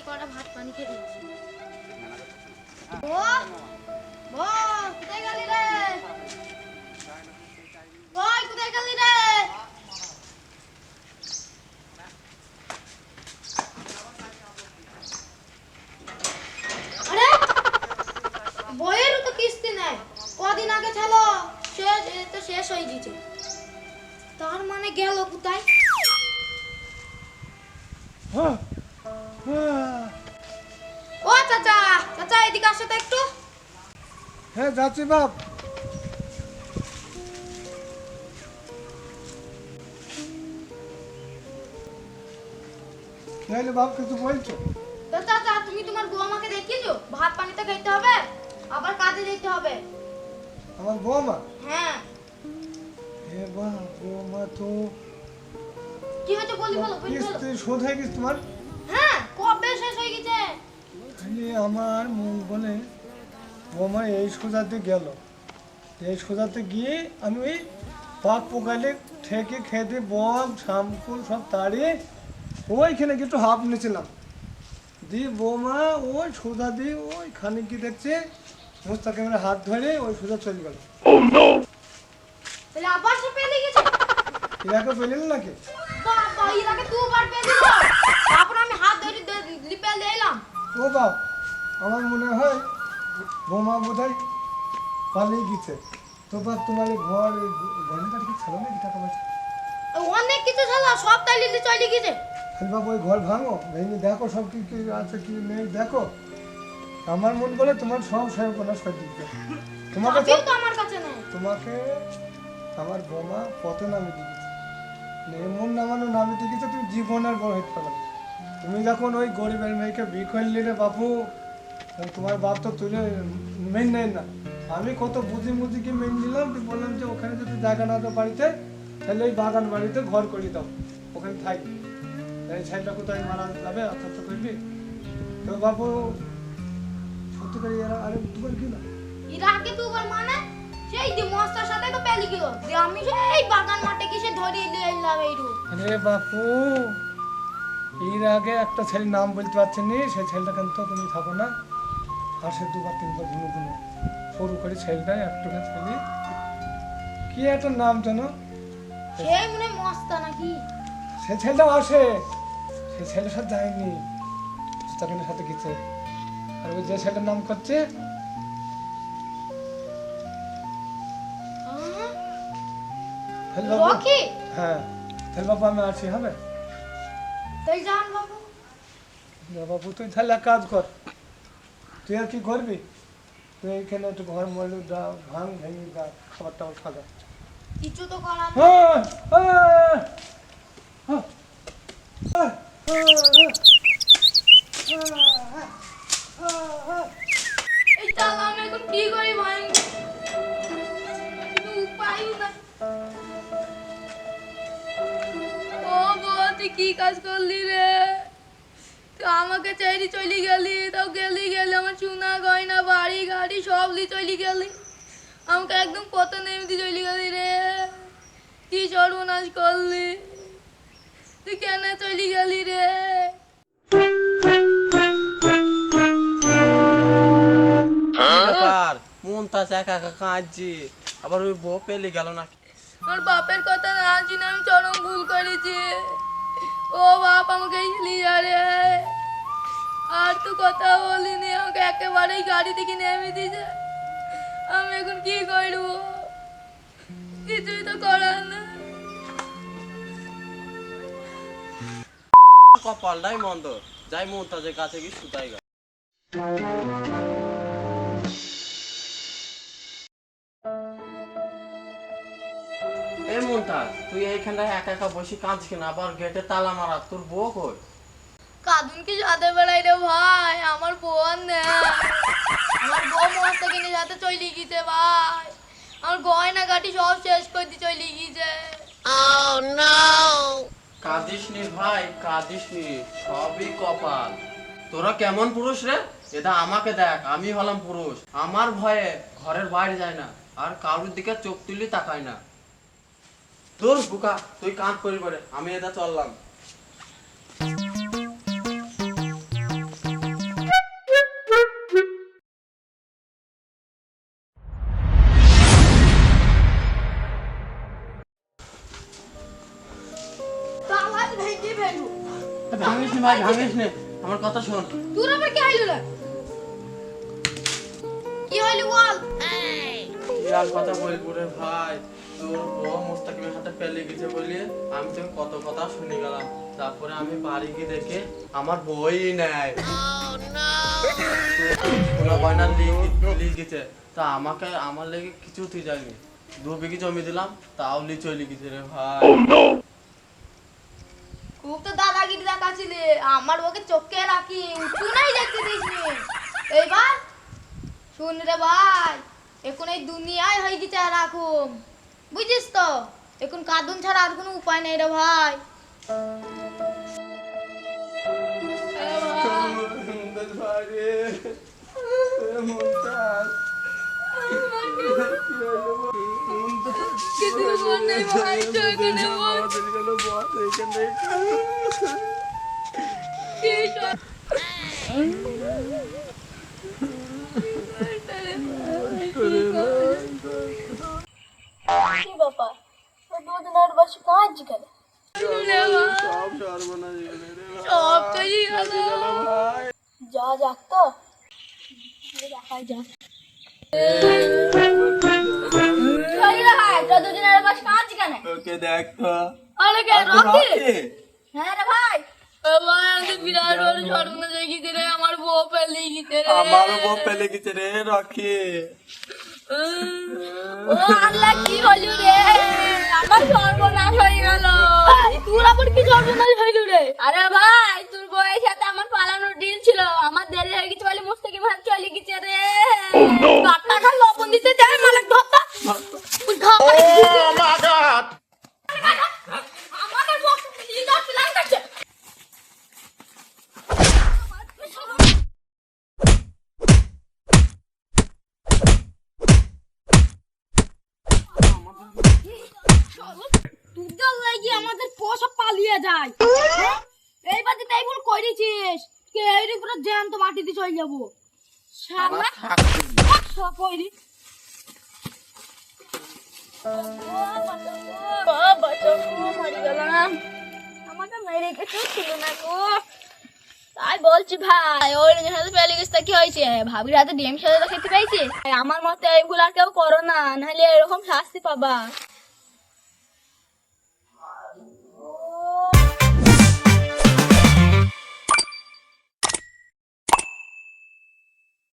কটা ভাত পানি খেয়ে দিয়েছি। ও ও কোথায় গেলি রে? ওই কোথায় গেলি রে? আরে বইয়েরও তো কিস্তি নেই, কদিন আগে ছিল শেষ, এ তো শেষ হয়ে গেছে। তার মানে গেল কোথায়? ও চাচা, চাচা এদিকে আসো তো একটু। হ্যাঁ যাচ্ছি বাপ। কি হলো বাপ, কিছু বলছো? তো চাচা তুমি তোমার বৌমাকে দেখিয়েছো? ভাত পানি তো খেতে হবে, আবার কাজে যেতে হবে। আমার বৌমা? হ্যাঁ। হে বাপ, বৌমা তো কি হয়েছে বলি বলো, বলি বলো। কিস্তি শোধ হয়ে গেছে তোমার? হ্যাঁ কবে শেষ হয়ে গেছে। খালি আমার মুখ বলে বৌমা এই সোজাতে গেল, এই সোজাতে গিয়ে আমি ওই পাক পোকালে ঠেকে খেতে বক শামকুল সব তাড়িয়ে ওইখানে গিয়ে একটু হাফ নিয়েছিলাম। দি বৌমা ওই সোজা দিয়ে ওই খানিক কি দেখছে মোস্তাকে মেরে হাত ধরে ওই সোজা চলে গেল। তাহলে আবার সে পেয়ে গেছে। এরাকে পেলেন নাকি? বাবা ইরাকে দুবার পেয়ে দিল, তারপর আমি হাত ধরে লিপে দিলাম। ও বাপ, আমার মনে হয় বৌমা বোধহয় পালিয়ে গেছে। তো বাপ তোমার এই ঘর ঘরের কাছে ছিল নাকি টাকা পয়সা? অনেক কিছু ছিল, সব তাই লিলি চলে গেছে। খালি বাপ ওই ঘর ভাঙো, ভেঙে দেখো সব কি কি আছে কি নেই দেখো। আমার মন বলে তোমার সব সর্বনাশ করে দিতে। তোমাকে চাবিও তো আমার কাছে নেই। তোমাকে আমার বৌমা পথে নামে দিয়েছে, এমন নামানো নামে দিয়েছে তুমি জীবন আর বড় হতে পারবে না। তুমি যখন ওই গরিবের মেয়েকে বিয়ে করলি রে বাপু, তোমার বাপ তো তুলে মেন নেই না। আমি কত বুঝি মুজি কি মেন নিলাম, বললাম যে ওখানে যদি জায়গা না দাও বাড়িতে, তাহলে এই বাগান বাড়িতে ঘর করে দাও, ওখানে থাকবি। এই ছেলেটা কোথায় মারা যাবে আত্মহত্যা করবি? তো বাবু সত্যি করে এরা আরে তোমার কি না ইরাকে দুবার মানে সেই যে মস্তার সাথে তো পেলি গেল, যে আমি সেই বাগান মাঠে কিসে ধরিয়ে দিয়ে এলাম এই রূপ। আরে বাপু, এর আগে একটা ছেলের নাম বলতে পারছেন নি, সেই ছেলেটা কিন্তু তুমি থাকো না। আর সে দুবার তিনবার ঘুনো ঘুনো সরু করে ছেলেটা একটু ছেলে কি একটা নাম জানো? সেই মনে হয় মস্তা নাকি? সে ছেলেটাও আসে, সে ছেলের সাথে যায়নি, মুস্তাকিনের সাথে গেছে। আর ওই যে ছেলেটার নাম করছে বাবু। রকি। হ্যাঁ তাহলে বাবু আমি আসি, হবে? তাই জান বাবু। বাবু তুই তাহলে এক কাজ কর, তুই আর কি করবি, তুই এখানে একটু ঘর মরলু ভাঙ ভেঙে গা খাবার টাবার খাগা। কিছু তো করার নেই। এই চাল আমি এখন কি করি ভাই, কোনো উপায় না। ও বাবা তুই কি কাজ করলি রে? তুই আমাকে ছেড়ে চলে গেলি, তাও গেলি গেলি আমার সোনা গয়না বাড়ি গাড়ি সব লি চলে গেলি, আমাকে একদম কত নেমে দিয়ে চলে গেলি রে। কি সর্বনাশ করলি, তুই কেন চলে গেলি রে? ব্যাপার মনটাছে একা একা কাঁদছি, আবার ওই বউ পেলে গেল নাকি? আমার বাপের কথা না শুনে আমি চরম ভুল করেছি। ও বাপ আমাকে নিয়ে যা রে, আর তো কথা বলিনি, আমাকে একেবারেই গাড়ি থেকে নেমে দিয়েছে। আমি এখন কি করব, কিছুই তো করার না। কপালটাই মন্দ, যাই মনটাজের কাছে গিয়ে সুতাই গেল। এই মনটাজ, তুই এইখানটায় একা একা বসে কাঁদছিস কেন? আবার গেটে তালা মারা, তোর বউ কই? কাদুন কি সাথে বেড়াই রে ভাই, আমার বোন নেই। আমার বউ মস্ত কিনে যাতে চলে গেছে ভাই, আমার গয়না গাটি সব শেষ করে দিয়ে চলে গেছে। কাঁদিস নি ভাই, কাঁদিস নি, সবই কপাল। তোরা কেমন পুরুষ রে? এটা আমাকে দেখ, আমি হলাম পুরুষ, আমার ভয়ে ঘরের বাইরে যায় না, আর কারোর দিকে চোখ তুলি তাকায় না। তোর বুকা তুই কাঁদ পরিবারে, আমি এটা চললাম। ভাই কি ভাইলু ভাঙিস নে ভাই, ভাঙিস নে, আমার কথা শোন। তোর আবার কি হইলো রে কি হইলো বল আর কথা বলবো রে ভাই, তোর বউ মুস্তাকিমের হাতে পেলে গেছে বলে আমি তোকে কত কথা শুনে গেলাম। তারপরে আমি বাড়ি গিয়ে দেখে আমার বই নাই, সোনা গয়না লিখেছে। তা আমাকে আমার লেগে কিছুতেই যায়নি, 2 বিঘি জমি দিলাম তাও চলে গেছে রে ভাই। খুব তো দাদাগিরি দেখাচ্ছিলে, আমার ওকে চোখে রাখি উঁচু নাই দেখতে দিসনি। এইবার শুন রে ভাই, এখন এই দুনিয়ায় হয়ে গেছে এরকম, বুঝিস তো? এখন কাঁদুন ছাড়া আর কোনো উপায় নেই রে ভাই। কিছু বল নেই ভাই, তো এখানে বল। কি সব? কি ব্যাপার? দুদিন আর বসে কাজ কেন? সব তৈরি গেল, যা যাক তো দেখাই যাক। ওকে দেখ তো, আরে কে রকি? হ্যাঁ রে ভাই, বিরাট বড় সর্বনাশ হয়ে গেছে রে, আমার বউ পেলে গেছে রে। আমারও বউ পেলে গেছে রে রকি। ও আল্লাহ, কি হলো রে? আমার সর্বনাশ হয়ে গেল। তোর আবার কি সর্বনাশ হইল রে? আরে ভাই, তোর বউয়ের সাথে আমার পালানোর ডিল ছিল, আমার দেরি হয়ে গেছে বলে মুস্তাকিম হাত চলে গেছে রে। টাকা লবণ দিতে যায় মালিক ধরতা আমাদের বক্স লিডার প্ল্যান করছে। দুর্গা লাগি আমাদের পোষা পালিয়ে যায়। এইবার যে তাই ভুল করেছিস, কে এর পুরো জ্যান্ত মাটিতে চলে যাবো শালা সব কইরি। আমাকে মেরে কিছু ছিল না গো, তাই বলছি ভাই ওই সাথে পেলে গেছে কি হয়েছে, ভাবির হাতে ডিম সাথে খেতে পাইছে। আমার মতে এইগুলো আর কেউ করো না, নাহলে এরকম শাস্তি পাবা।